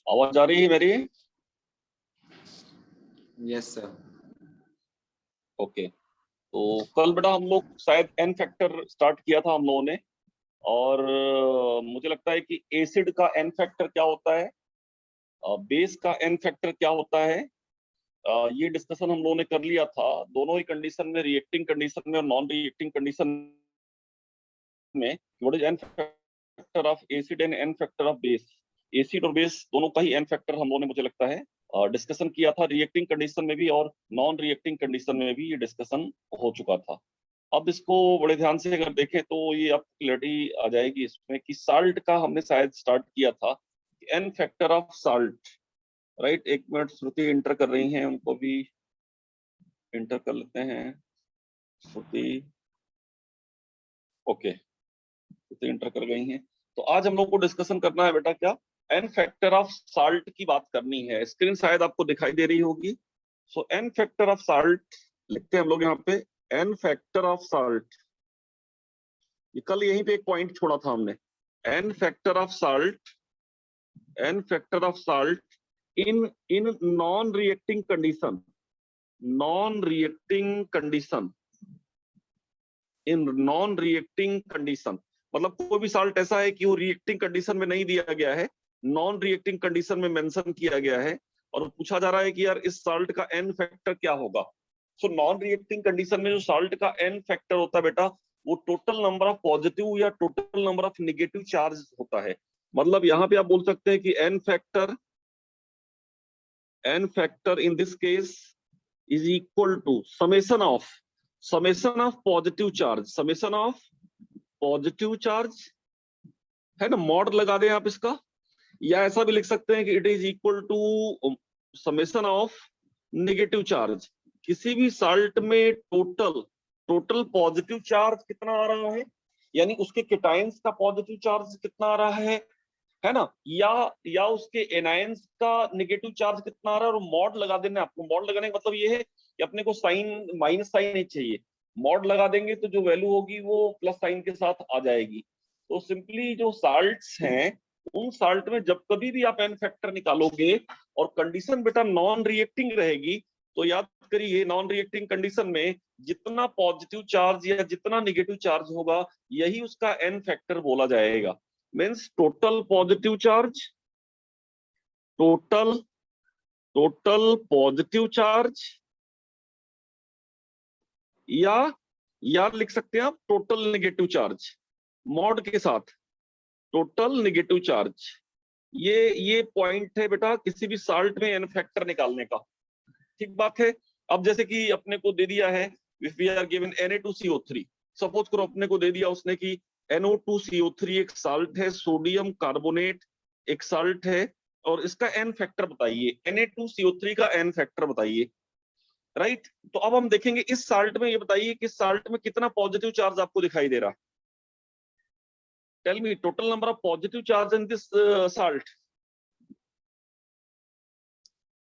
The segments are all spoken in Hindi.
आवाज आ रही है मेरी? Yes sir. ओके, तो कल बेटा हम लोग शायद एन फैक्टर स्टार्ट किया था हम लोगों ने, और मुझे लगता है कि एसिड का एन फैक्टर क्या होता है, बेस का एन फैक्टर क्या होता है, ये डिस्कशन हम लोगों ने कर लिया था। दोनों ही कंडीशन में, रिएक्टिंग कंडीशन में और नॉन रिएक्टिंग कंडीशन में, what is n factor of acid and n factor of base. Acid और बेस दोनों का ही एन फैक्टर हम लोगों ने, मुझे लगता है, डिस्कशन किया था। रिएक्टिंग कंडीशन में भी और नॉन रिएक्टिंग कंडीशन में भी ये डिस्कशन हो चुका था। अब इसको बड़े ध्यान से अगर देखें तो ये अब क्लैरिटी आ जाएगी इसमें कि साल्ट का हमने शायद स्टार्ट किया था, n factor of salt, right. एक मिनट, श्रुति इंटर कर रही हैं, उनको भी इंटर कर लेते हैं। श्रुति, ओके, श्रुति इंटर कर गई हैं। तो आज हम लोग को डिस्कशन करना है बेटा क्या, एन फैक्टर ऑफ साल्ट की बात करनी है। स्क्रीन शायद आपको दिखाई दे रही होगी। सो एन फैक्टर ऑफ साल्ट लिखते हैं हम लोग यहाँ पे, एन फैक्टर ऑफ साल्ट। कल यहीं पे एक पॉइंट छोड़ा था हमने, n factor of salt, n factor of salt in in non reacting condition, non reacting condition, in non reacting condition. मतलब कोई भी साल्ट ऐसा है कि वो रिएक्टिंग कंडीशन में नहीं दिया गया है, नॉन रिएक्टिंग कंडीशन में मेंशन किया गया है, और पूछा जा रहा है कि यार इस साल्ट का एन फैक्टर क्या होगा। सो नॉन रिएक्टिंग कंडीशन में जो साल्ट का एन फैक्टर होता है बेटा, वो टोटल नंबर ऑफ पॉजिटिव या total number of negative charge होता है। मतलब यहाँ पे आप बोल सकते हैं कि n factor in this case is equal to summation of positive charge, summation of positive charge, है ना, मॉड लगा दें आप इसका, या ऐसा भी लिख सकते हैं कि it is equal to summation of negative charge. किसी भी साल्ट में टोटल पॉजिटिव चार्ज कितना आ रहा है, यानी उसके केटाइंस का पॉजिटिव चार्ज कितना आ रहा है ना, या उसके एनायंस का नेगेटिव चार्ज कितना आ रहा है, और मॉड लगा देना। आपको मॉड लगाने का मतलब ये है कि अपने को साइन, माइनस साइन नहीं चाहिए, मॉड लगा देंगे तो जो वैल्यू होगी वो प्लस साइन के साथ आ जाएगी। तो सिंपली जो साल्ट्स हैं, उन साल्ट में जब कभी भी आप एन फैक्टर निकालोगे और कंडीशन बेटा नॉन रिएक्टिंग रहेगी, तो याद करिए नॉन रिएक्टिंग कंडीशन में जितना पॉजिटिव चार्ज या जितना नेगेटिव चार्ज होगा, यही उसका एन फैक्टर बोला जाएगा। Means total positive charge, total positive charge, या लिख सकते हैं आप टोटल नेगेटिव चार्ज, मॉड के साथ टोटल नेगेटिव चार्ज। ये पॉइंट है बेटा किसी भी साल्ट में एन फैक्टर निकालने का। ठीक बात है। अब जैसे कि अपने को दे दिया है, if we are given Na2CO3, suppose करो अपने को दे दिया उसने कि NO2CO3 एक साल्ट है, सोडियम कार्बोनेट एक साल्ट है, और इसका एन फैक्टर बताइए, Na2CO3 का एन फैक्टर बताइए, राइट। तो अब हम देखेंगे इस साल्ट में, ये बताइए कि साल्ट में कितना पॉजिटिव चार्ज आपको दिखाई दे रहा है। Tell me total number of positive charge in this salt.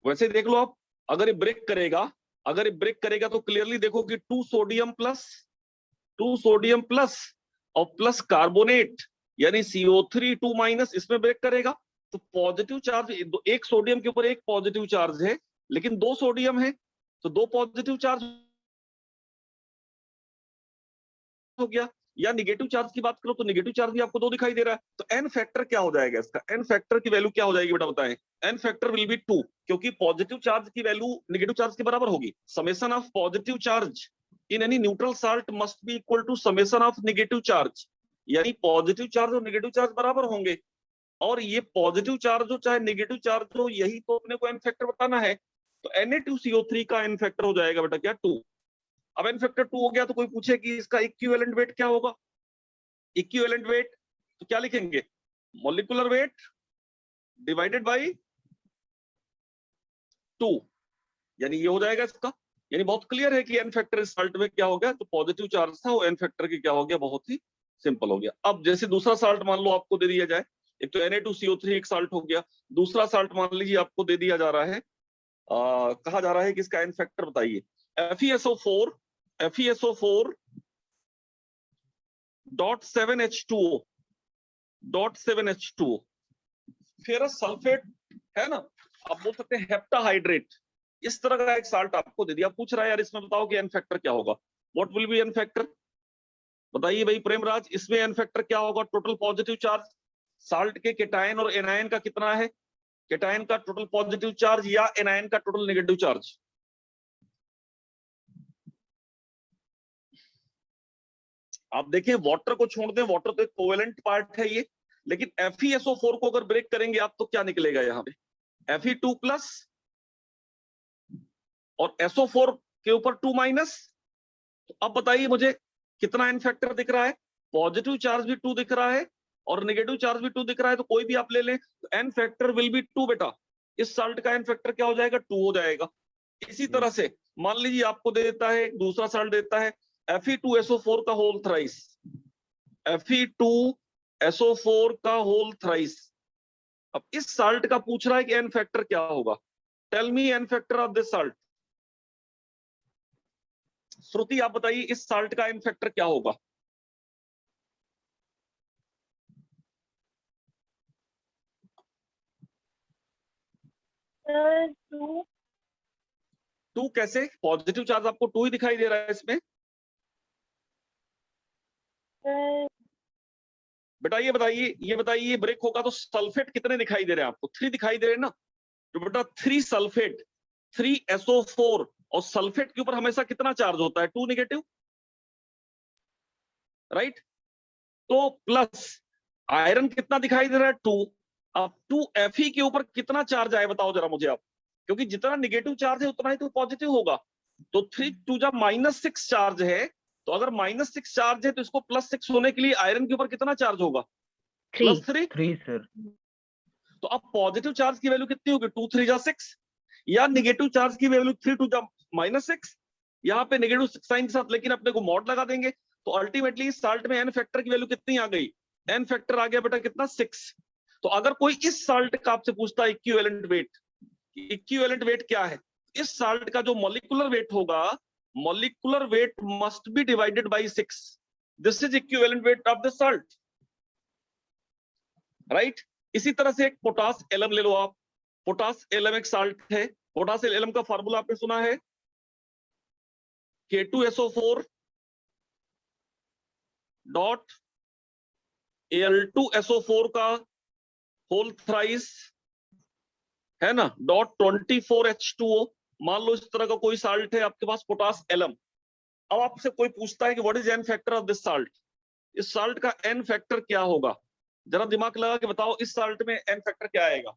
वैसे देख लो आप, अगर ये ब्रेक करेगा तो क्लियरली देखो कि 2 सोडियम प्लस और प्लस कार्बोनेट यानी CO3 2 माइनस, इसमें ब्रेक करेगा। तो पॉजिटिव चार्ज, एक सोडियम के ऊपर एक पॉजिटिव चार्ज है, लेकिन 2 सोडियम है तो 2 पॉजिटिव चार्ज हो गया। या निगेटिव चार्ज की बात करो तो निगेटिव चार्ज भी आपको 2 दिखाई दे रहा है। तो एन फैक्टर क्या हो जाएगा इसका, एन फैक्टर की वैल्यू क्या हो जाएगी बेटा बताएं। एन फैक्टर विल बी 2, क्योंकि पॉजिटिव चार्ज की वैल्यू नेगेटिव चार्ज के बराबर होगी। Summation of positive charge in any neutral salt must be equal to summation of negative charge, यानी पॉजिटिव चार्ज और नेगेटिव चार्ज बराबर होंगे। और ये पॉजिटिव चार्ज हो चाहे नेगेटिव चार्ज हो, यही तो अपने को एन फैक्टर बताना है। तो Na2CO3 का एन फैक्टर हो जाएगा बेटा क्या, 2। अब एन फैक्टर 2 हो गया तो कोई पूछे कि इसका इक्विवेलेंट वेट क्या होगा। इक्विवेलेंट वेट तो क्या लिखेंगे, मॉलिक्यूलर वेट डिवाइडेड बाय 2, यानी ये हो जाएगा इसका। यानी बहुत क्लियर है कि एन फैक्टर इस साल्ट में क्या हो गया, तो पॉजिटिव चार्ज था वो एन फैक्टर की क्या हो गया, बहुत ही सिंपल हो गया। अब जैसे दूसरा साल्ट मान लो आपको दे दिया जाए, एक तो Na2CO3 एक साल्ट हो गया, दूसरा साल्ट मान लीजिए आपको दे दिया जा रहा है, कहा जा रहा है कि इसका एन फैक्टर बताइए। FeSO4 FeSO4 dot 7H2O dot 7H2O, ferrous sulphate है ना, आप बोल सकते हैं हेप्टाहाइड्रेट, इस तरह का एक साल्ट आपको दे दिया, पूछ रहा है यार इसमें बताओ कि एन फैक्टर क्या होगा, what will be n factor, बताइए भाई प्रेमराज, इसमें एन फैक्टर क्या होगा, टोटल पॉजिटिव चार्ज, साल्ट के केटायन और एनायन का कितना है, केटायन का टोटल पॉजिटिव चार्ज या एनायन का टोटल नेगेटिव चार्ज। आप देखिए वाटर को छोड़ दें, वाटर तो एक कोवेलेंट पार्ट है ये, लेकिन FeSO4 को अगर ब्रेक करेंगे आप तो क्या निकलेगा यहाँ पे, Fe2 प्लस और SO4 के ऊपर 2 माइनस। तो अब बताइए मुझे कितना एन फैक्टर दिख रहा है, पॉजिटिव चार्ज भी 2 दिख रहा है और नेगेटिव चार्ज भी 2 दिख रहा है, तो कोई भी आप ले लें तो एन फैक्टर विल बी 2 बेटा, इस साल्ट का एन फैक्टर क्या हो जाएगा, 2 हो जाएगा। इसी तरह से मान लीजिए आपको दे देता है दूसरा साल्ट देता है Fe2SO4 का होल थ्राइस, Fe2SO4 का होल थ्राइस। अब इस साल्ट का पूछ रहा है कि एन फैक्टर क्या होगा, tell me n factor of this salt. Shruti आप बताइए इस साल्ट का एन फैक्टर क्या होगा। टू कैसे, पॉजिटिव चार्ज आपको 2 ही दिखाई दे रहा है इसमें, बेटा ये बताइए, ये बताइए ब्रेक होगा तो सल्फेट कितने दिखाई दे रहे हैं आपको, 3 दिखाई दे रहे हैं ना, तो बेटा 3 सल्फेट 3SO4, और सल्फेट के ऊपर हमेशा कितना चार्ज होता है, 2 नेगेटिव, राइट। तो प्लस आयरन कितना दिखाई दे रहा है, 2, अब 2 Fe के ऊपर कितना चार्ज आए बताओ जरा मुझे आप, क्योंकि जितना नेगेटिव चार्ज है उतना ही तो पॉजिटिव होगा, तो 3 2 जब -6 चार्ज है, तो अगर -6 चार्ज है तो इसको +6 होने के लिए आयरन के ऊपर कितना चार्ज होगा, +3 सर। तो अब पॉजिटिव चार्ज की वैल्यू कितनी होगी, 2 3 जा 6, या नेगेटिव चार्ज की वैल्यू 3 2 जा -6, यहाँ पे नेगेटिव साइन के साथ लेकिन अपने को मॉड लगा देंगे, तो अल्टीमेटली साल्ट में एन फैक्टर की वैल्यू कितनी आ गई, एन फैक्टर आ गया बेटा कितना, 6। तो अगर कोई इस साल्ट का आपसे पूछता है इक्विवेलेंट वेट, इक्विवेलेंट वेट क्या है, इस साल्ट का जो मॉलिक्यूलर वेट होगा, molecular weight must be divided by 6, this is equivalent weight of the salt, right. इसी तरह से एक पोटास एलम ले लो आप, पोटास एलम एक साल्ट है, पोटास एलम का फार्मूला आपने सुना है, K2SO4 डॉट Al2SO4 का होल थ्राइस है ना, डॉट 24H2O। मान लो इस तरह का कोई साल्ट है आपके पास पोटास एलम, अब आपसे कोई पूछता है कि what is n factor of this salt, इस साल्ट का एन फैक्टर क्या होगा, जरा दिमाग लगा के बताओ इस साल्ट में एन फैक्टर क्या आएगा,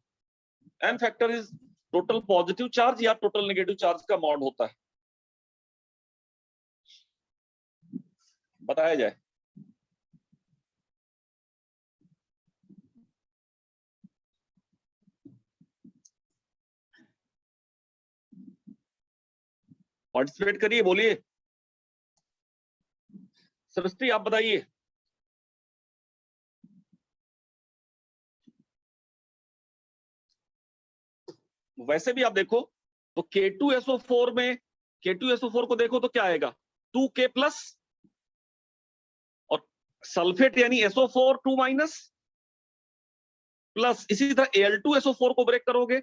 n factor is total positive charge या टोटल नेगेटिव चार्ज का मॉड होता है, बताया जाए। पार्टिसिपेट करिए, बोलिए, सृष्टि आप बताइए। वैसे भी आप देखो तो K2SO4 में, K2SO4 को देखो तो क्या आएगा, 2K प्लस, और सल्फेट यानी SO4 2 माइनस, प्लस इसी तरह Al2SO4 को ब्रेक करोगे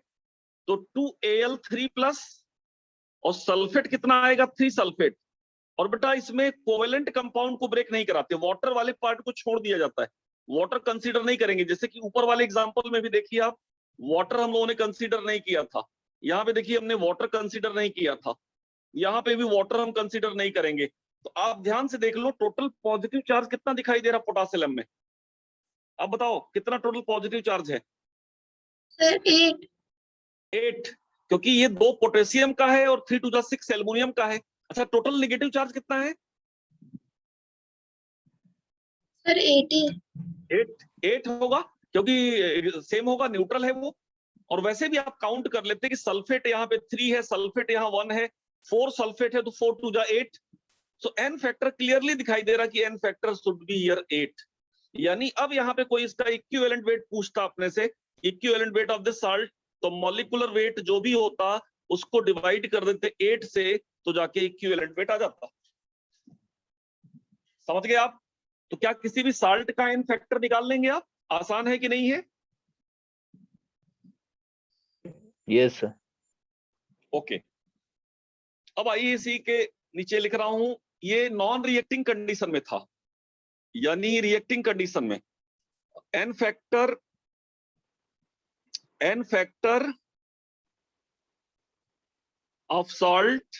तो 2Al3 प्लस, और सल्फेट कितना आएगा, 3 सल्फेट। और बेटा इसमें कोवेलेंट कंपाउंड को ब्रेक नहीं कराते, वाटर वाले पार्ट को छोड़ दिया जाता है, वाटर कंसीडर नहीं करेंगे, जैसे कि ऊपर वाले एग्जांपल में भी देखिए आप, वाटर हम लोगों ने कंसीडर नहीं किया था, यहाँ पे देखिए हमने वाटर कंसीडर नहीं किया था, यहाँ पे भी वाटर हम कंसीडर नहीं करेंगे। तो आप ध्यान से देख लो टोटल पॉजिटिव चार्ज कितना दिखाई दे रहा पोटासियम में, अब बताओ कितना टोटल पॉजिटिव चार्ज है, सर 8, क्योंकि ये 2 पोटेशियम का है और 3 2 जा 6 एल्युमिनियम का है। अच्छा टोटल नेगेटिव चार्ज कितना है, सर 80 8 होगा, क्योंकि सेम होगा, न्यूट्रल है वो। और वैसे भी आप काउंट कर लेते हैं कि सल्फेट यहाँ पे 3 है, सल्फेट यहाँ 1 है, 4 सल्फेट है तो 4 2 जा 8, सो एन फैक्टर क्लियरली दिखाई दे रहा कि n factor should be here 8, यानी अब यहाँ पे कोई इसका इक्विवेलेंट वेट पूछता अपने से, equivalent weight of the salt, तो मॉलिक्यूलर वेट जो भी होता उसको डिवाइड कर देते 8 से, तो जाके इक्विवेलेंट वेट आ जाता। समझ गए आप? तो क्या किसी भी साल्ट का एन फैक्टर निकाल लेंगे आप? आसान है कि नहीं है? Yes sir. ओके, अब आइए इसी के नीचे लिख रहा हूं, ये नॉन रिएक्टिंग कंडीशन में था, यानी रिएक्टिंग कंडीशन में n factor of salt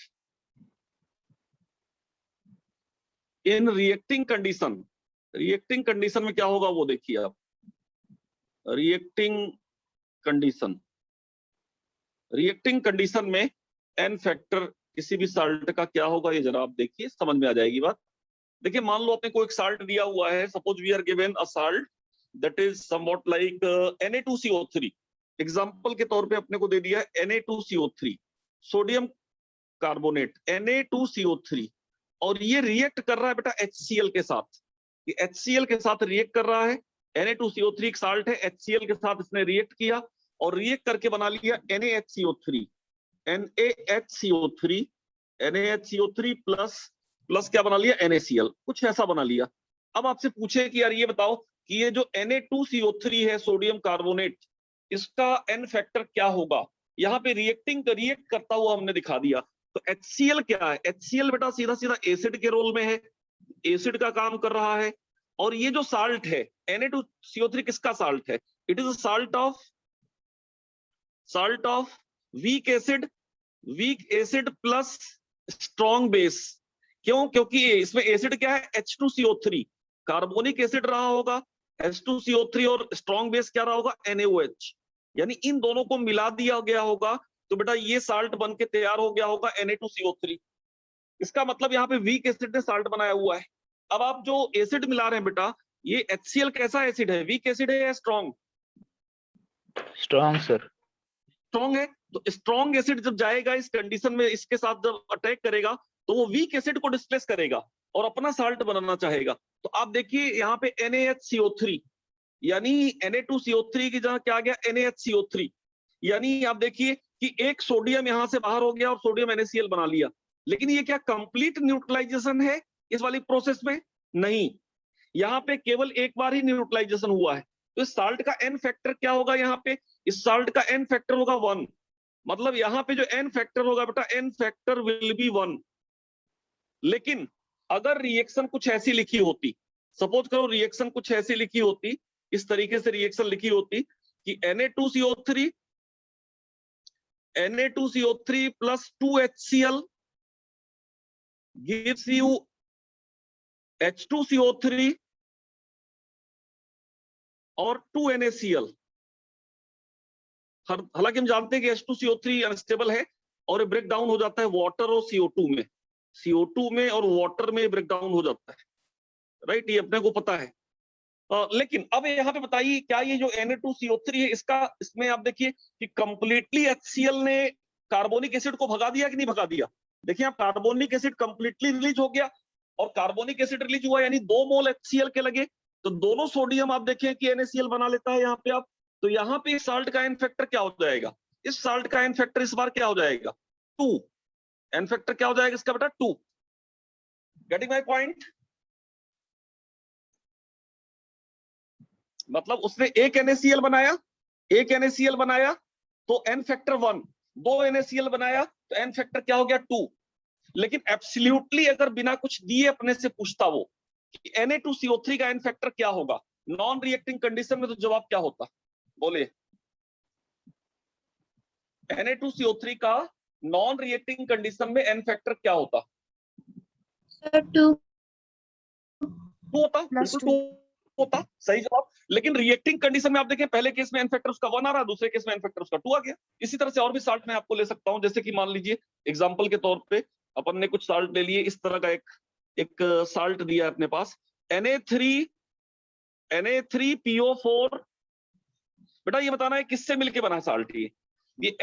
in reacting condition. Reacting condition में क्या होगा वो देखिए आप, रिएक्टिंग कंडीशन में एन फैक्टर किसी भी साल्ट का क्या होगा, ये जरा आप देखिए, समझ में आ जाएगी बात। देखिए मान लो अपने को एक साल्ट दिया हुआ है, suppose we are given a salt that is somewhat like Na2CO3। Example के तौर पे अपने को दे दिया है Na2CO3 सोडियम कार्बोनेट Na2CO3, और ये रिएक्ट कर रहा है बेटा HCl के साथ। ये HCl के साथ रिएक्ट कर रहा है, Na2CO3 एक साल्ट है, HCl के साथ इसने रिएक्ट किया और रिएक्ट करके बना लिया NaHCO3 प्लस क्या बना लिया, NaCl, कुछ ऐसा बना लिया। अब आपसे पूछे कि यार ये बताओ कि ये जो Na2CO3 है सोडियम कार्बोनेट, इसका एन फैक्टर क्या होगा? यहाँ पे रिएक्ट करता हुआ हमने दिखा दिया। तो HCl क्या है? HCl बेटा सीधा सीधा एसिड के रोल में है, एसिड का काम कर रहा है। और ये जो साल्ट है Na2CO3 किसका साल्ट है? It is salt of weak acid plus strong base. क्यों? क्योंकि इसमें एसिड क्या है, H2CO3, कार्बोनिक एसिड रहा होगा H2CO3, और स्ट्रॉन्ग बेस क्या रहा होगा, NaOH। यानी इन दोनों को मिला दिया गया होगा तो बेटा ये साल्ट बन के तैयार हो गया होगा Na2CO3। इसका मतलब यहाँ पे वीक एसिड ने साल्ट बनाया हुआ है। अब आप जो एसिड मिला रहे हैं बेटा, ये HCl कैसा एसिड है, वीक एसिड है या स्ट्रॉन्ग? Strong sir. स्ट्रॉन्ग है। तो स्ट्रॉन्ग एसिड जब जाएगा इस कंडीशन में, इसके साथ जब अटैक करेगा तो वो वीक एसिड को डिस्प्लेस करेगा और अपना साल्ट बनाना चाहेगा। तो आप देखिए यहाँ पे NaHCO3, यानी Na2CO3 की जगह क्या आ गया, NaHCO3। यानी आप देखिए कि एक सोडियम यहां से बाहर हो गया और सोडियम NaCl बना लिया। लेकिन ये क्या कंप्लीट न्यूट्रलाइजेशन है इस वाली प्रोसेस में? नहीं, यहाँ पे केवल एक बार ही न्यूट्रलाइजेशन हुआ है। तो इस साल्ट का एन फैक्टर क्या होगा? यहाँ पे इस साल्ट का एन फैक्टर होगा 1। मतलब यहाँ पे जो एन फैक्टर होगा बेटा, एन फैक्टर विल बी 1। लेकिन अगर रिएक्शन कुछ ऐसी लिखी होती, सपोज करो रिएक्शन कुछ ऐसी लिखी होती, इस तरीके से रिएक्शन लिखी होती कि Na2CO3 plus 2HCl gives you H2CO3 और 2NaCl। हालांकि हम जानते हैं कि H2CO3 अनस्टेबल है और ब्रेक डाउन हो जाता है वाटर और CO2 में, CO2 में और वाटर में ब्रेक डाउन हो जाता है, राइट? ये अपने को पता है। लेकिन अब यहाँ पे बताइए, क्या ये जो Na2CO3 है, इसमें आप देखिए कि कंप्लीटली HCl ने कार्बोनिक एसिड को भगा दिया कि नहीं भगा दिया? देखिए आप, कार्बोनिक एसिड कंप्लीटली रिलीज हो गया, और कार्बोनिक एसिड रिलीज हुआ यानी 2 मोल HCl के लगे, तो दोनों सोडियम आप देखें कि NaCl बना लेता है यहाँ पे आप। तो यहाँ पे इस साल्ट का एन फैक्टर क्या हो जाएगा? इस साल्ट का एन फैक्टर इस बार क्या हो जाएगा? 2। एन फैक्टर क्या हो जाएगा इसका बेटा? 2। Getting my point? मतलब उसने एक NaCl बनाया तो एन फैक्टर 1, 2 NaCl बनाया तो एन फैक्टर क्या हो गया? 2। लेकिन एब्सोल्युटली अगर बिना कुछ दिए अपने से पूछता वो कि Na2CO3 का एन फैक्टर क्या होगा नॉन रिएक्टिंग कंडीशन में, तो जवाब क्या होता? बोले। Na2CO3 का नॉन रिएक्टिंग कंडीशन में एन फैक्टर क्या होता? सर 2 होता, प्लस बिल्कुल 2 होता, सही जवाब। लेकिन रिएक्टिंग कंडीशन में आप देखें, पहले केस में एन फैक्टर उसका 1 आ रहा है, दूसरे केस में एन फैक्टर उसका 2 आ गया। इसी तरह से और भी साल्ट मैं आपको ले सकता हूं, जैसे कि मान लीजिए एग्जांपल के तौर पे अपन ने कुछ साल्ट ले लिए, इस तरह का एक साल्ट दिया है अपने पास, Na3PO4। बेटा ये बताना है किससे मिलके बना साल्ट? ये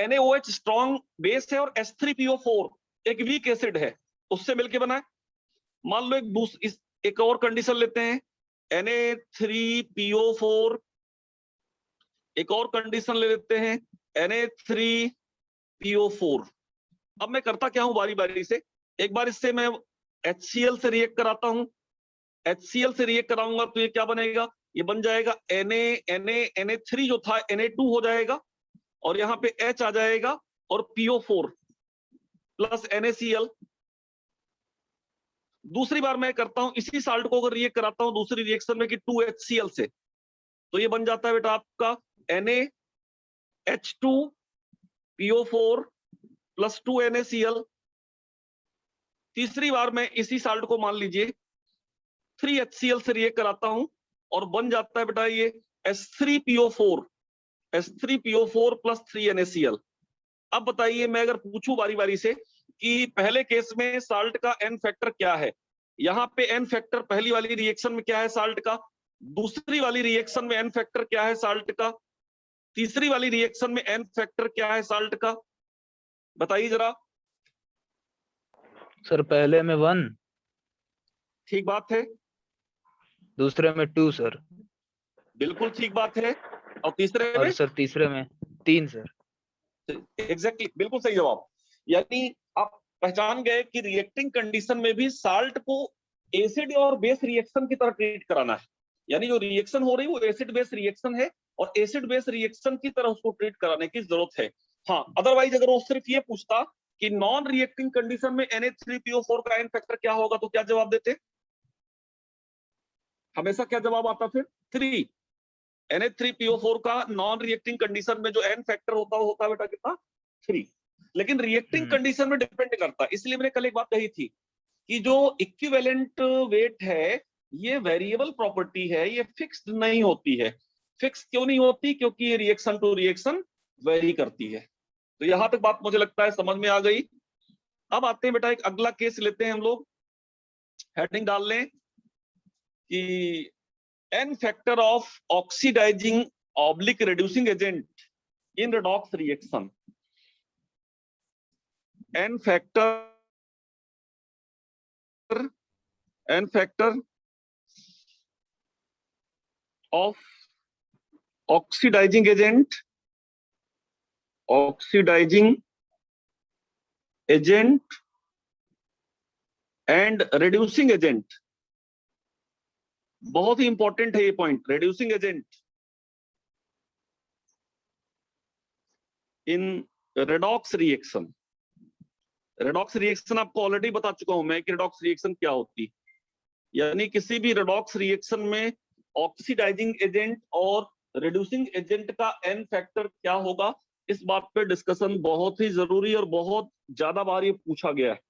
NaOH स्ट्रॉन्ग बेस है और H3PO4 एक वीक एसिड है, उससे मिलके बना है। मान लो एक और कंडीशन लेते हैं, Na3PO4, एक और कंडीशन ले लेते हैं Na3PO4। अब मैं करता क्या हूं बारी बारी से, एक बार इससे मैं HCl से रिएक्ट कराता हूं, HCl से रिएक्ट कराऊंगा तो ये क्या बनेगा, ये बन जाएगा Na3 जो था Na2 हो जाएगा, और यहाँ पे H आ जाएगा और PO4 प्लस NaCl। दूसरी बार मैं करता हूं इसी साल्ट को अगर रिएक्ट कराता हूं दूसरी रिएक्शन में कि 2HCl से, तो ये बन जाता है बेटा आपका NaH2PO4 प्लस 2NaCl। तीसरी बार मैं इसी साल्ट को मान लीजिए 3HCl से रिएक्ट कराता हूं और बन जाता है बेटा ये H3PO4 प्लस 3NaCl। अब बताइए मैं अगर पूछूं बारी बारी से कि पहले केस में साल्ट का एन फैक्टर क्या है, यहाँ पे एन फैक्टर पहली वाली रिएक्शन में क्या है साल्ट का, दूसरी वाली रिएक्शन में एन फैक्टर क्या है साल्ट का, तीसरी वाली रिएक्शन में एन फैक्टर क्या है साल्ट का, बताइए जरा। सर पहले में 1, ठीक बात है, दूसरे में 2 सर, बिल्कुल ठीक बात है, और तीसरे में और सर तीसरे में 3 सर। एग्जैक्टली बिल्कुल सही जवाब। यानी आप पहचान गए कि रिएक्टिंग कंडीशन में भी साल्ट को एसिड और बेस रिएक्शन की तरह ट्रीट कराना है, यानी जो रिएक्शन हो रही है वो एसिड बेस रिएक्शन है और एसिड बेस रिएक्शन की तरह उसको ट्रीट कराने की जरूरत है। हाँ, अदरवाइज अगर वो सिर्फ ये पूछता कि नॉन रिएक्टिंग कंडीशन में Na3PO4 का एन फैक्टर क्या होगा तो क्या जवाब देते, हमेशा क्या जवाब आता फिर 3। Na3PO4 का नॉन रिएक्टिंग कंडीशन में जो एन फैक्टर होता बेटा कितना 3, लेकिन रिएक्टिंग कंडीशन में डिपेंड करता है। इसलिए मैंने कल एक बात कही थी कि जो इक्विवेलेंट वेट है ये वेरिएबल प्रॉपर्टी है, ये फिक्स्ड नहीं होती है। फिक्स क्यों नहीं होती, क्योंकि ये रिएक्शन टू रिएक्शन वेरी करती है। तो यहां तक बात मुझे लगता है समझ में आ गई। अब आते हैं बेटा एक अगला केस लेते हैं हम लोग, हेडिंग डाल लें कि n factor of oxidizing oblique reducing agent in redox reaction. N factor of oxidizing agent and reducing agent, बहुत ही इंपॉर्टेंट है ये point, reducing agent in redox reaction। redox reaction आपको ऑलरेडी बता चुका हूं मैं कि redox reaction क्या होती, यानी किसी भी redox reaction में ऑक्सीडाइजिंग एजेंट और रिड्यूसिंग एजेंट का एन फैक्टर क्या होगा, इस बात पे डिस्कशन बहुत ही जरूरी और बहुत ज्यादा बार ये पूछा गया है,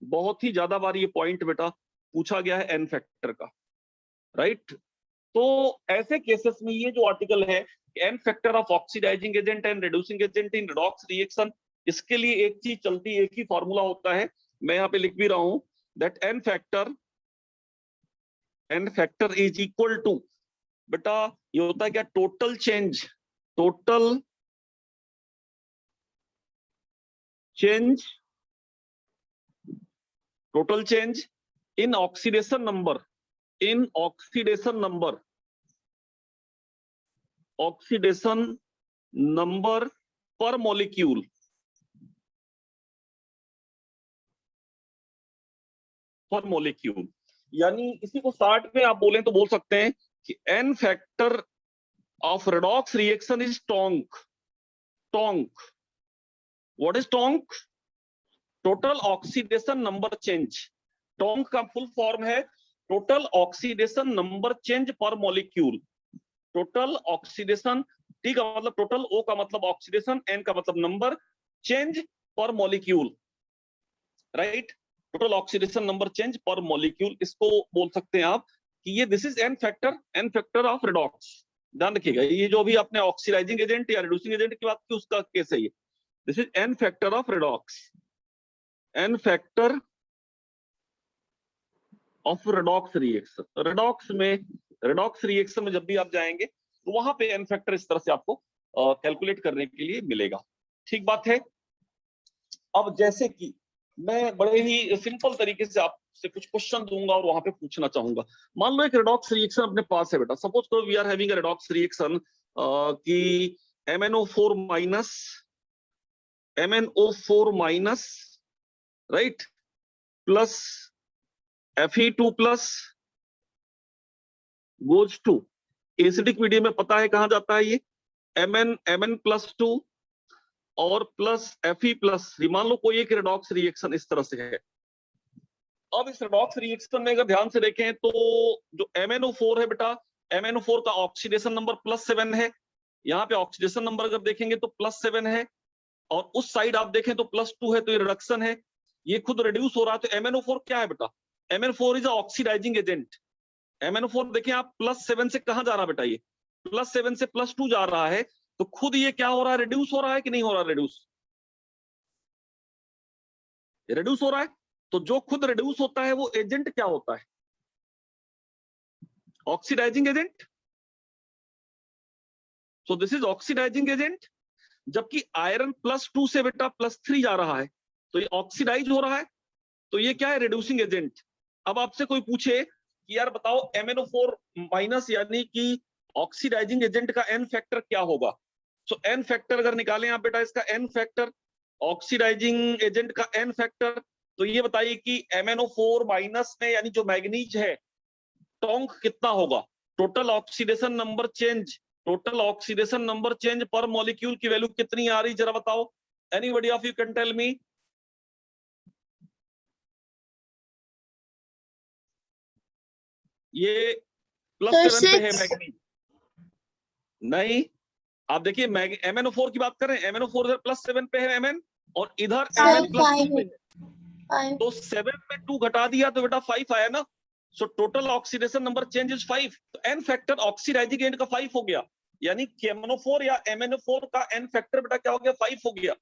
बहुत ही ज्यादा बार ये पॉइंट बेटा पूछा गया है एन फैक्टर का, राइट। तो ऐसे केसेस में ये जो आर्टिकल है n factor of oxidizing agent and reducing agent in redox reaction, इसके लिए एक चीज चलती, एक ही फॉर्मूला होता है, मैं यहाँ पे लिख भी रहा हूं that n factor is equal to, बेटा ये होता है क्या, total change in oxidation number per molecule, यानी इसी को शॉर्ट में आप बोलें तो बोल सकते हैं कि n factor of redox reaction is TONC. What is TONC, total oxidation number change. TONC का फुल फॉर्म है total oxidation number change per molecule. Total oxidation, T का मतलब टोटल, ओ का मतलब ऑक्सीडेशन, एन का मतलब number, change per molecule, right. Total oxidation number change per molecule, इसको बोल सकते हैं आप कि ये this is n factor of redox. ध्यान रखिएगा, ये जो भी आपने ऑक्सीडाइजिंग एजेंट या रिड्यूसिंग एजेंट की बात की उसका केस है ये, this is n factor of redox, n factor of redox reaction. Redox reaction में जब भी आप जाएंगे तो वहां पे एन फैक्टर इस तरह से आपको कैलकुलेट करने के लिए मिलेगा, ठीक बात है। अब जैसे कि मैं बड़े ही सिंपल तरीके से आपसे कुछ क्वेश्चन दूंगा और वहां पे पूछना चाहूंगा। मान लो एक रेडॉक्स रिएक्शन अपने पास है बेटा, सपोज करो we are having a redox reaction कि MnO4 minus right plus Fe2 plus goes to acidic medium में पता है कहां जाता है ये, Mn+2 और प्लस Fe+। मान लो कोई एक रेडॉक्स रिएक्शन इस तरह से है। अब इस रेडॉक्स रिएक्शन में अगर ध्यान से देखें तो जो MnO4 है बेटा, MnO4 का ऑक्सीडेशन नंबर +7 है। यहाँ पे ऑक्सीडेशन नंबर अगर देखेंगे तो +7 है, और उस साइड आप देखें तो +2 है, तो ये रिडक्शन है, ये खुद रिड्यूस हो रहा है। तो MnO4 क्या है बेटा, MnO4 is oxidizing agent. MnO4 देखें आप +7 से कहां जा रहा है बेटा, ये +7 से +2 जा रहा है, तो खुद ये क्या हो रहा है, रिड्यूस हो रहा है कि नहीं हो रहा, रिड्यूस हो रहा है। तो जो खुद रिड्यूस होता है वो एजेंट क्या होता है, oxidizing agent. So this is oxidizing agent. जबकि आयरन +2 से बेटा +3 जा रहा है, तो ये ऑक्सीडाइज हो रहा है, तो ये क्या है, रिड्यूसिंग एजेंट। अब आपसे कोई पूछे कि यार बताओ MnO4- यानी कि ऑक्सीडाइजिंग एजेंट का एन फैक्टर क्या होगा, सो एन फैक्टर अगर निकालें आप बेटा, इसका एन फैक्टर, ऑक्सीडाइजिंग एजेंट का एन फैक्टर, तो ये बताइए कि MnO4- में यानी जो मैग्नीज है, टोंक कितना होगा, total oxidation number change, total oxidation number change per molecule की वैल्यू कितनी आ रही, जरा बताओ, anybody of you can tell me. ये +7 पे है मैग्नीज, नहीं, आप देखिए MnO4 की बात कर रहे हैं, MnO4 इधर +7 पे है Mn, और इधर Mn+2 पे है, तो 7 में 2 घटा दिया तो बेटा 5 आया ना। So total oxidation number change is 5, तो एन फैक्टर ऑक्सीडाइजिंग एजेंट का 5 हो गया, यानी KMnO4 या MnO4 का एन फैक्टर बेटा क्या हो गया, 5 हो गया।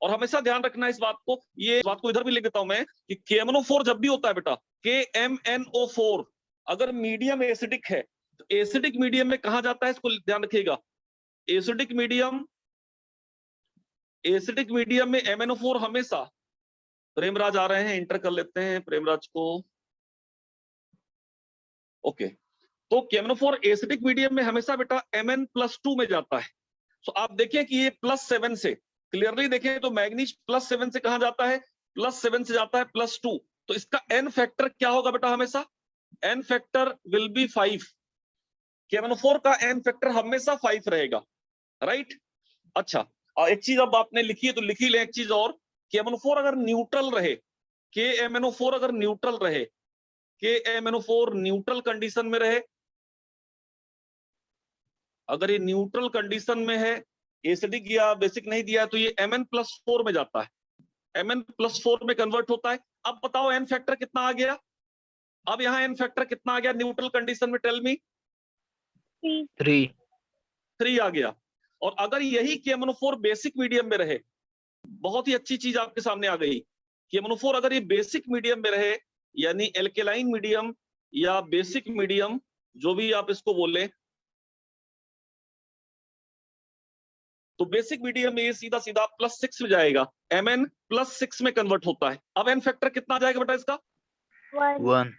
और हमेशा ध्यान रखना इस बात को, ये बात को इधर भी लिख देता हूं मैं, कि KMnO4 जब भी होता है बेटा, KMnO4 अगर मीडियम एसिडिक है, तो एसिडिक मीडियम में कहा जाता है, इसको ध्यान रखिएगा, एसिडिक मीडियम में MnO4 हमेशा, प्रेमराज आ रहे हैं, इंटर कर लेते हैं प्रेमराज को, ओके। तो KMnO4 एसिडिक मीडियम में हमेशा बेटा Mn+2 में जाता है। तो आप देखें कि ये +7 से, क्लियरली देखें तो मैग्नीज +7 से कहां जाता है, +7 से जाता है +2, तो इसका एन फैक्टर क्या होगा बेटा, हमेशा N factor will be 5। KMnO4 का एन फैक्टर हमेशा 5 रहेगा, राइट। अच्छा, एक चीज अब आपने लिखी है तो लिखी ले, एक चीज और, KMnO4 अगर न्यूट्रल रहे, KMnO4 अगर न्यूट्रल रहे, KMnO4 न्यूट्रल कंडीशन में रहे, अगर ये न्यूट्रल कंडीशन में है, एसिडिक या बेसिक नहीं दिया है, तो ये Mn+4 में जाता है, Mn+4 में कन्वर्ट होता है। अब बताओ एन फैक्टर कितना आ गया, अब यहाँ एन फैक्टर कितना आ गया न्यूट्रल कंडीशन में, टेल मी। 3 आ गया। और अगर यही KMnO4 बेसिक मीडियम में रहे, बहुत ही अच्छी चीज आपके सामने आ गई, KMnO4 अगर ये बेसिक मीडियम में रहे, यानी एल्केलाइन मीडियम या बेसिक मीडियम, जो भी आप इसको बोले, तो बेसिक मीडियम में ये सीधा सीधा +6 में जाएगा, Mn+6 में कन्वर्ट होता है। अब एन फैक्टर कितना आ जाएगा बेटा इसका, 1।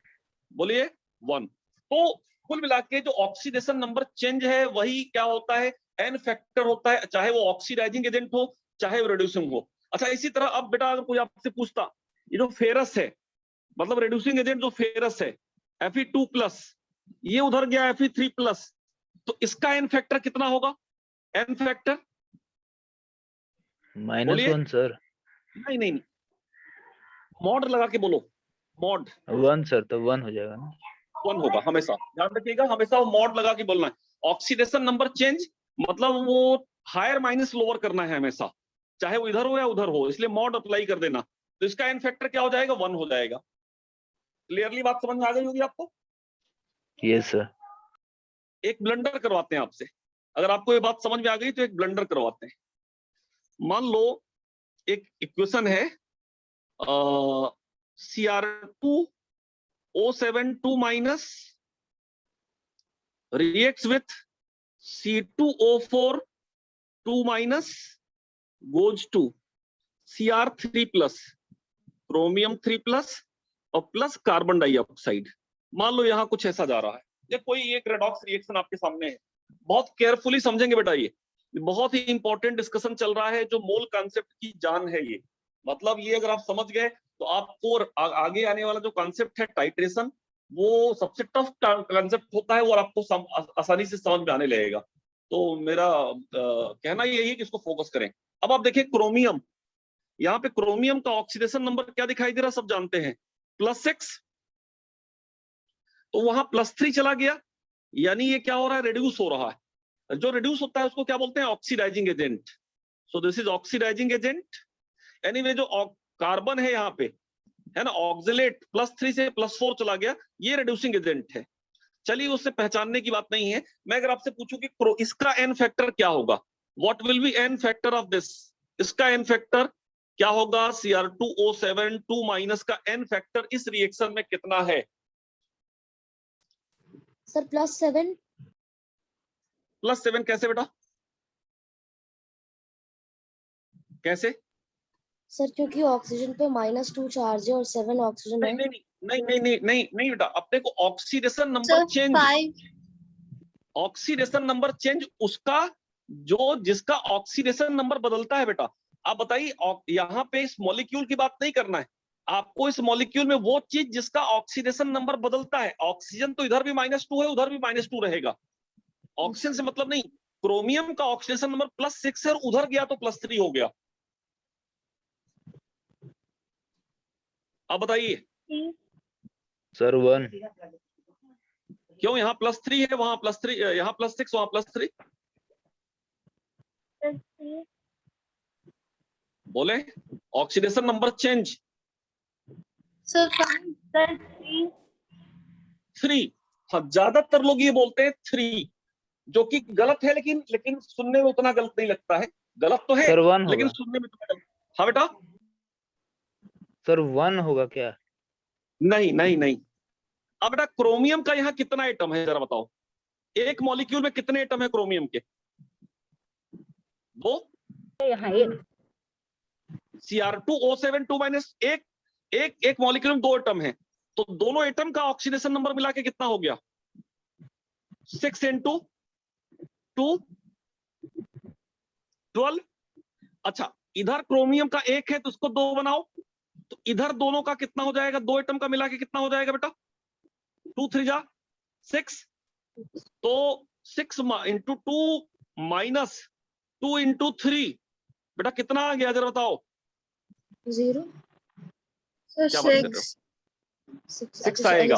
बोलिए 1। तो कुल मिला के जो ऑक्सीडेशन नंबर चेंज है वही क्या होता है, एन फैक्टर होता है, चाहे वो ऑक्सीडाइजिंग एजेंट हो चाहे वो रिड्यूसिंग हो। अच्छा, इसी तरह अब बेटा अगर कोई आपसे पूछता, ये जो फेरस है, मतलब रिड्यूसिंग एजेंट जो फेरस है, Fe2+, ये उधर गया Fe3+, तो इसका एन फैक्टर कितना होगा, एन फैक्टर बोलिए। -1 सर। नहीं नहीं, मॉड लगा के बोलो, मॉड 1 सर, तो 1 हो जाएगा ना। 1 होगा, हमेशा ध्यान रखिएगा, हमेशा वो मॉड लगा के बोलना है। ऑक्सीडेशन नंबर चेंज मतलब वो हायर माइनस लोअर करना है हमेशा, चाहे वो इधर हो या उधर हो, इसलिए मॉड अप्लाई कर देना, तो इसका एन फैक्टर क्या हो जाएगा, 1 हो जाएगा। क्लियरली बात समझ में आ गई होगी आपको। Yes sir. एक ब्लंडर करवाते हैं आपसे, अगर आपको ये बात समझ में आ गई तो एक ब्लंडर करवाते हैं। मान लो एक इक्वेशन है, Cr2O7 2- reacts with C2O4 2- goes to Cr3+, chromium 3+ और प्लस कार्बन डाइऑक्साइड। मान लो यहां कुछ ऐसा जा रहा है, ये कोई एक रेडॉक्स रिएक्शन आपके सामने है, बहुत केयरफुली समझेंगे बेटा, ये बहुत ही इंपॉर्टेंट डिस्कशन चल रहा है, जो मोल कॉन्सेप्ट की जान है ये, मतलब ये अगर आप समझ गए तो आपको आगे आने वाला जो कॉन्सेप्ट है टाइट्रेशन वो सबसे टफ कॉन्सेप्ट होता है और आपको आसानी से समझ में आने लगेगा। तो मेरा कहना यही है कि इसको फोकस करें। अब आप देखिए क्रोमियम, यहाँ पे क्रोमियम का ऑक्सीडेशन नंबर क्या दिखाई दे रहा है, सब जानते हैं, +6। तो वहां +3 चला गया, यानी ये क्या हो रहा है, रिड्यूस हो रहा है। जो रिड्यूस होता है उसको क्या बोलते हैं, oxidizing agent. So this is oxidizing agent. Anyway जो कार्बन है यहाँ पे, है ना, ऑक्सिलेट +3 से +4 चला गया, ये रिड्यूसिंग एजेंट है। चलिए, उससे पहचानने की बात नहीं है। मैं अगर आपसे पूछूं कि इसका एन फैक्टर क्या होगा, what will be n factor of this, इसका एन फैक्टर क्या होगा, Cr2O7 2- का एन फैक्टर इस रिएक्शन में कितना है? सर +7। +7 कैसे बेटा, कैसे? सर क्योंकि ऑक्सीजन पे -2 चार्ज है और 7 ऑक्सीजन नहीं है। नहीं नहीं नहीं नहीं नहीं नहीं बेटा, अपने को oxidation number sir change, 5। Oxidation number change उसका, जो जिसका ऑक्सीडेशन नंबर बदलता है बेटा। आप बताइए, यहाँ पे इस मॉलिक्यूल की बात नहीं करना है आपको, इस मॉलिक्यूल में वो चीज जिसका ऑक्सीडेशन नंबर बदलता है। ऑक्सीजन तो इधर भी -2 है, उधर भी -2 रहेगा, ऑक्सीजन से मतलब नहीं। क्रोमियम का ऑक्सीडेशन नंबर +6 है और उधर गया तो +3 हो गया। अब बताइए सर 1। क्यों, यहाँ +3 है, वहां +3, यहाँ +6, वहां +3? बोले, ऑक्सीडेशन नंबर चेंज सर 5 3। हाँ, ज्यादातर लोग ये बोलते हैं 3, जो कि गलत है, लेकिन लेकिन सुनने में उतना गलत नहीं लगता है। गलत तो है सर 1 लेकिन होगा, सुनने में उतना गलत। हाँ बेटा, सर 1 होगा क्या? नहीं नहीं नहीं। अब बेटा, क्रोमियम का यहाँ कितना एटम है जरा बताओ, एक मॉलिक्यूल में कितने एटम है क्रोमियम के? 2। यहाँ एक। Cr2O7 2- एक, एक मॉलिक्यूल में 2 एटम है, तो दोनों एटम का ऑक्सीडेशन नंबर मिला के कितना हो गया, 6 × 2 12। अच्छा, इधर क्रोमियम का 1 है तो उसको 2 बनाओ, तो इधर दोनों का कितना हो जाएगा, 2 एटम का मिला के कितना हो जाएगा बेटा, 2 3 जा 6। तो 6 × 2 -2 × 3 बेटा कितना आ गया जरा बताओ, 0। सर क्या बात कर रहे हो, 6 आएगा।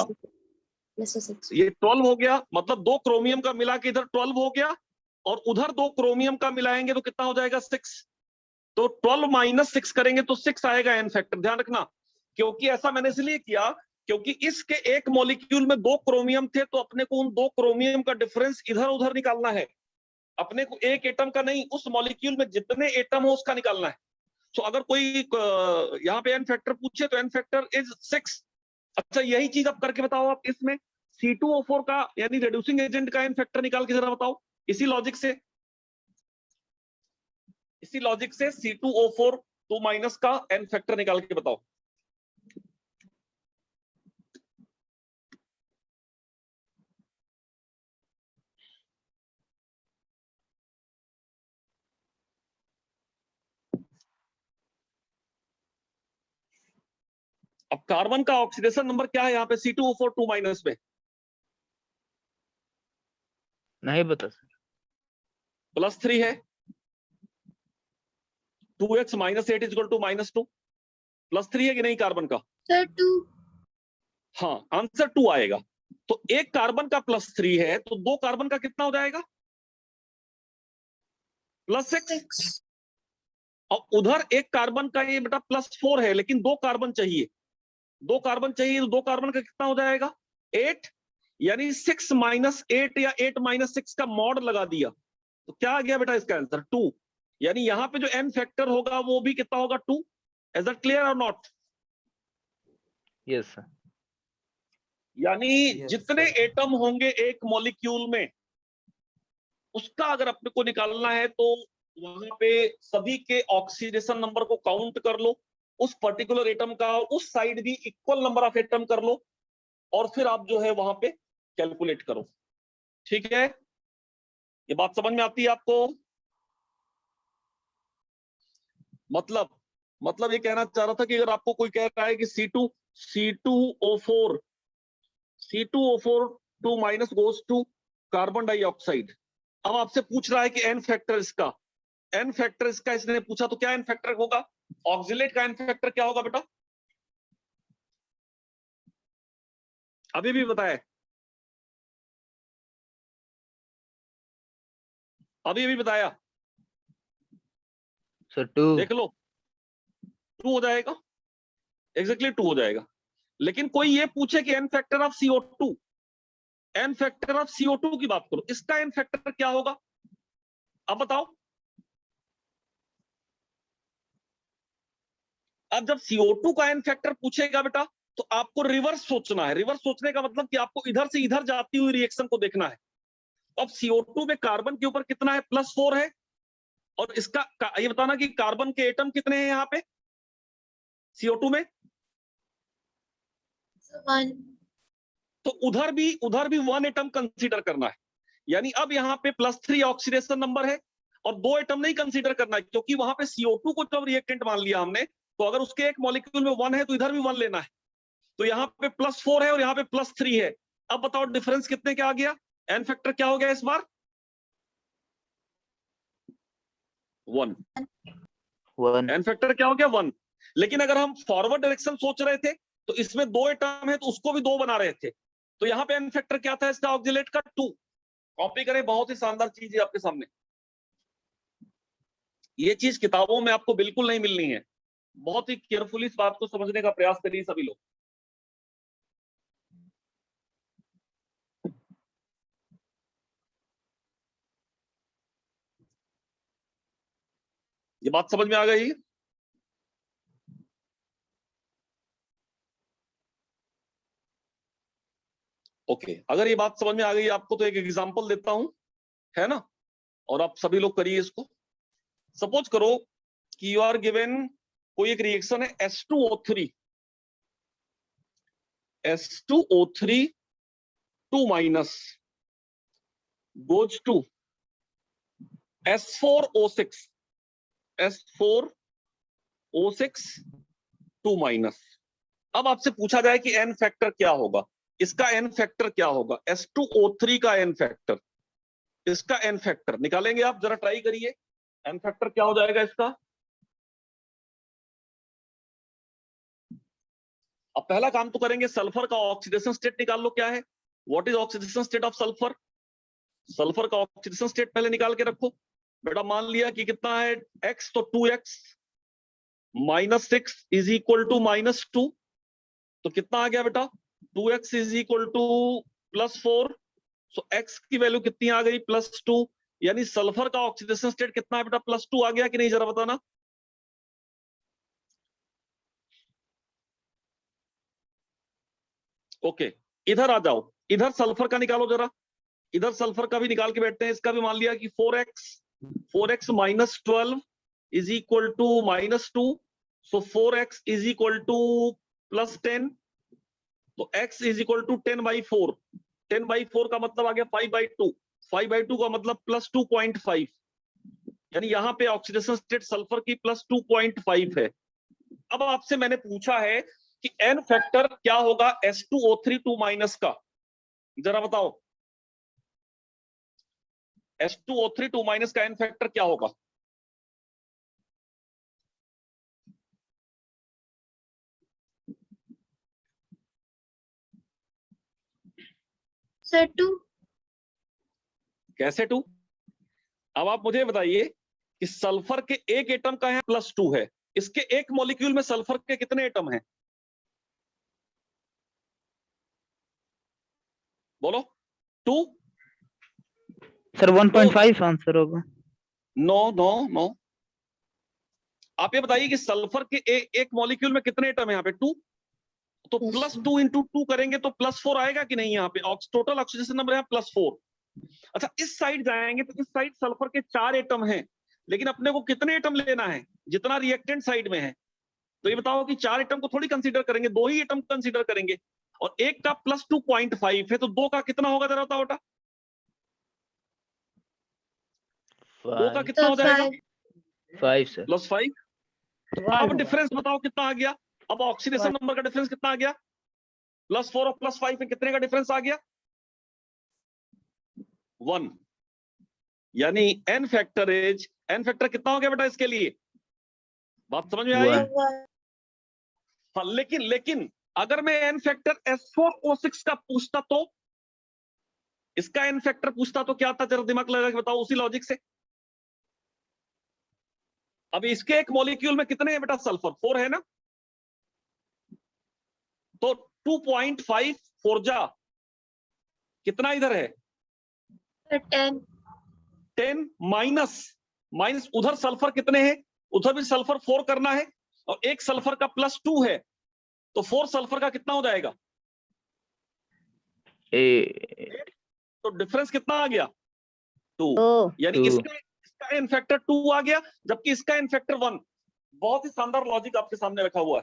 6। ये 12 हो गया, मतलब 2 क्रोमियम का मिला के इधर 12 हो गया, और उधर 2 क्रोमियम का मिलाएंगे तो कितना हो जाएगा, 6। तो 12 - 6 करेंगे तो 6 आएगा एन फैक्टर, ध्यान रखना। क्योंकि ऐसा मैंने इसलिए किया, क्योंकि इसके एक मॉलिक्यूल में 2 क्रोमियम थे, तो अपने को उन 2 क्रोमियम का डिफरेंस इधर उधर निकालना है, अपने को एक एटम का नहीं, उस मॉलिक्यूल में जितने एटम हो उसका निकालना है। तो अगर कोई यहाँ पे एन फैक्टर पूछे तो एन फैक्टर इज 6। अच्छा, यही चीज आप करके बताओ, आप इसमें C2O4 का यानी रिड्यूसिंग एजेंट का एन फैक्टर निकाल के जरा बताओ, इसी लॉजिक से, इसी लॉजिक से C2O4 2- का एन फैक्टर निकाल के बताओ। अब कार्बन का ऑक्सीडेशन नंबर क्या है यहाँ पे, C2O4 2- पे, नहीं बता सर। +3 है, 2x - 8 = -2, +3 है कि नहीं कार्बन का? सर 2। हाँ, आंसर 2 आएगा। तो एक कार्बन का +3 है, तो 2 कार्बन का कितना हो जाएगा, +6। और उधर एक कार्बन का ये बेटा +4 है, लेकिन 2 कार्बन चाहिए, 2 कार्बन चाहिए, तो 2 कार्बन का कितना हो जाएगा, 8। यानी 6 - 8 या 8 - 6 का मॉड लगा दिया, तो क्या आ गया बेटा इसका आंसर, 2। यानी यहाँ पे जो एन फैक्टर होगा वो भी कितना होगा, 2। इज दैट क्लियर और नॉट? Yes sir. यानी जितने एटम होंगे एक मॉलिक्यूल में, उसका अगर अपने को निकालना है तो वहां पे सभी के ऑक्सीडेशन नंबर को काउंट कर लो, उस पर्टिकुलर एटम का, और उस साइड भी इक्वल नंबर ऑफ एटम कर लो, और फिर आप जो है वहां पे कैलकुलेट करो। ठीक है, ये बात समझ में आती है आपको? मतलब ये कहना चाह रहा था कि अगर आपको कोई कह रहा है कि C2O4 C2O4 minus goes to carbon dioxide. अब आपसे पूछ रहा है कि एन फैक्टर इसका, एन फैक्टर इसका इसने पूछा, तो क्या एन फैक्टर होगा? ऑक्सिलेट का एन फैक्टर क्या होगा बेटा? अभी भी बताया, अभी बताया, सर 2। देख लो 2 हो जाएगा, एग्जैक्टली 2 हो जाएगा। लेकिन कोई ये पूछे कि n factor of CO2, n factor of CO2 की बात करो, इसका एन फैक्टर क्या होगा? अब बताओ। अब जब CO2 का एन फैक्टर पूछेगा बेटा, तो आपको रिवर्स सोचना है। रिवर्स सोचने का मतलब कि आपको इधर से इधर जाती हुई रिएक्शन को देखना है। अब CO2 में कार्बन के ऊपर कितना है? +4 है। और इसका ये बताना कि कार्बन के एटम कितने हैं यहाँ पे CO2 में? 1। तो उधर भी 1 एटम कंसीडर करना है। यानी अब यहाँ पे +3 ऑक्सीडेशन नंबर है और 2 एटम नहीं कंसीडर करना है, क्योंकि वहां पे CO2 को जब रिएक्टेंट मान लिया हमने, तो अगर उसके एक मॉलिक्यूल में 1 है तो इधर भी 1 लेना है। तो यहाँ पे +4 है और यहाँ पे +3 है। अब बताओ डिफरेंस कितने का आ गया? एन फैक्टर क्या हो गया इस बार? 1। 1। एन फैक्टर क्या हो गया? 1। लेकिन अगर हम फॉरवर्ड डायरेक्शन सोच रहे थे तो इसमें 2 एटम है तो उसको भी 2 बना रहे थे, तो यहाँ पे एन फैक्टर क्या था इसका ऑक्सिलेट का? 2। कॉपी करें, बहुत ही शानदार चीज है आपके सामने। ये चीज किताबों में आपको बिल्कुल नहीं मिलनी है। बहुत ही केयरफुली इस बात को समझने का प्रयास करिए सभी लोग। ये बात समझ में आ गई? ओके, अगर ये बात समझ में आ गई आपको तो एक एग्जांपल देता हूं, है ना, और आप सभी लोग करिए इसको। सपोज करो कि यू आर गिवन कोई एक रिएक्शन है S2O3 2 minus goes to S4O6 2 minus. अब आपसे पूछा जाए कि एन फैक्टर क्या होगा, इसका एन फैक्टर क्या होगा? S2O3 का एन फैक्टर, इसका एन फैक्टर निकालेंगे आप, जरा ट्राई करिए। एन फैक्टर क्या हो जाएगा इसका? अब पहला काम तो करेंगे, सल्फर का ऑक्सीडेशन स्टेट निकाल लो। क्या है? What is oxidation state of sulphur? Sulphur का ऑक्सीडेशन स्टेट पहले निकाल के रखो बेटा। मान लिया कि कितना है x, तो 2x -6 इज इक्वल टू -2, तो कितना आ गया बेटा? 2x is equal to +4, so x की वैल्यू कितनी आ गई? +2। यानी सल्फर का ऑक्सीडेशन स्टेट कितना है बेटा? +2 आ गया कि नहीं, जरा बताना। ओके, इधर आ जाओ, इधर सल्फर का निकालो जरा, इधर सल्फर का भी निकाल के बैठते हैं। इसका भी मान लिया कि 4x -12 is equal to -2, so 4x is equal to +10, तो x इज इक्वल टू 10/4। 10/4 का मतलब आ गया 5/2, 5/2 का मतलब +2.5, यानी यहाँ पे ऑक्सीडेशन स्टेट सल्फर की +2.5 है। अब आपसे मैंने पूछा है कि एन फैक्टर क्या होगा S2O3 2 माइनस का, जरा बताओ। S2O3 2 माइनस का एन फैक्टर क्या होगा? सर 2। कैसे 2? अब आप मुझे बताइए कि सल्फर के एक एटम का है +2 है, इसके एक मॉलिक्यूल में सल्फर के कितने एटम हैं? बोलो। 2? सर 1.5 आंसर होगा। नो नो नो, आप ये बताइए कि सल्फर के एक मॉलिक्यूल में कितने एटम है यहाँ पे? 2। तो +2 इंटू 2 करेंगे तो +4 आएगा कि नहीं? यहाँ पे टोटल ऑक्सीडेशन नंबर है +4। अच्छा, इस साइड जाएंगे तो इस साइड सल्फर के 4 एटम हैं, लेकिन अपने को कितने एटम लेना है? जितना रिएक्टेंट साइड में है। तो ये बताओ कि 4 एटम को थोड़ी कंसीडर करेंगे, 2 ही एटम कंसीडर करेंगे, और एक का +2.5 है, तो 2 का कितना होगा जरा बताओ बेटा? 2 का 5। कितना हो जाएगा? 5 सर। +5। अब डिफरेंस बताओ कितना आ गया? अब ऑक्सीडेशन नंबर का डिफरेंस कितना आ गया? +4 और +5 में कितने का डिफरेंस आ गया? 1। यानी n फैक्टर कितना हो गया बेटा इसके लिए? बात समझ में आई? 1 हाँ, लेकिन अगर मैं n फैक्टर S4O6 का पूछता तो, इसका n फैक्टर पूछता तो क्या था? जरा दिमाग लगा के बताओ उसी लॉजिक से। अभी इसके एक मॉलिक्यूल में कितने हैं बेटा सल्फर? 4 है ना? तो 2.5 फोरजा कितना इधर है? 10 माइनस उधर सल्फर कितने हैं? उधर भी सल्फर 4 करना है और एक सल्फर का +2 है, तो 4 सल्फर का कितना हो जाएगा? तो डिफरेंस कितना आ गया? 2। यानी 2 इसका n फैक्टर 2 आ गया, जबकि इसका n फैक्टर 1। बहुत ही शानदार लॉजिक आपके सामने रखा हुआ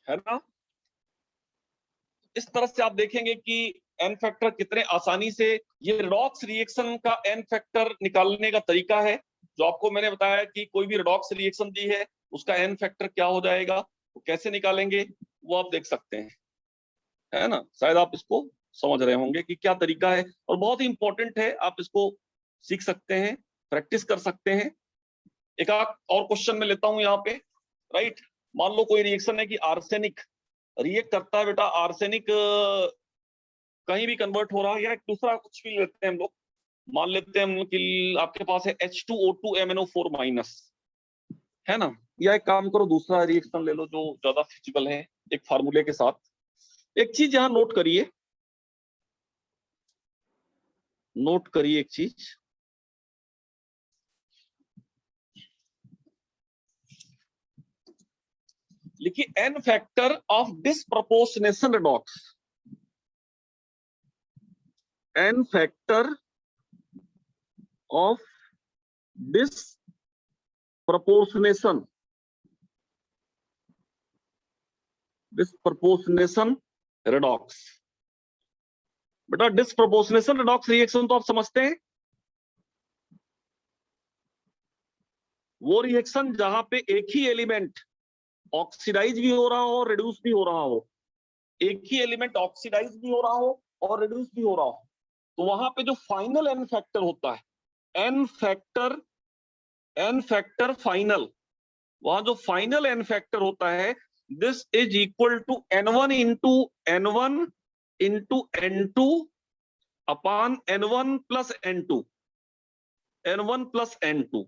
है ना? इस तरह से आप देखेंगे कि n फैक्टर कितने आसानी से, ये रेडॉक्स रिएक्शन का n फैक्टर निकालने का तरीका है, जो आपको मैंने बताया कि कोई भी रेडॉक्स रिएक्शन दी है उसका n फैक्टर क्या हो जाएगा, वो कैसे निकालेंगे वो आप देख सकते हैं, है ना? शायद आप इसको समझ रहे होंगे कि क्या तरीका है, और बहुत ही इंपॉर्टेंट है, आप इसको सीख सकते हैं, प्रैक्टिस कर सकते हैं। एक और क्वेश्चन में लेता हूं यहाँ पे, राइट? मान लो कोई रिएक्शन है कि आर्सेनिक रिएक्ट करता है बेटा, आर्सेनिक कहीं भी कन्वर्ट हो रहा है, या एक दूसरा कुछ भी लेते हैं हम लोग, मान लेते हैं हम कि आपके पास है H2O2MnO4-, है ना? या एक काम करो, दूसरा रिएक्शन ले लो जो ज्यादा फिजिबल है एक फार्मूले के साथ। एक चीज यहां नोट करिए एक चीज, लिखिए n factor of disproportionation redox, n factor of disproportionation redox. बेटा डिसप्रपोर्शनेशन रेडॉक्स रिएक्शन तो आप समझते हैं, वो रिएक्शन जहां पे एक ही एलिमेंट ऑक्सीडाइज भी हो रहा हो और रिड्यूस भी हो रहा हो, एक ही एलिमेंट ऑक्सीडाइज भी हो रहा हो और रिड्यूस भी हो रहा हो, तो वहां पे जो फाइनल n फैक्टर होता है, n फैक्टर फाइनल, वहां जो फाइनल n फैक्टर होता है, this is equal to n1 into n2 upon n1 plus n2, n1 plus n2।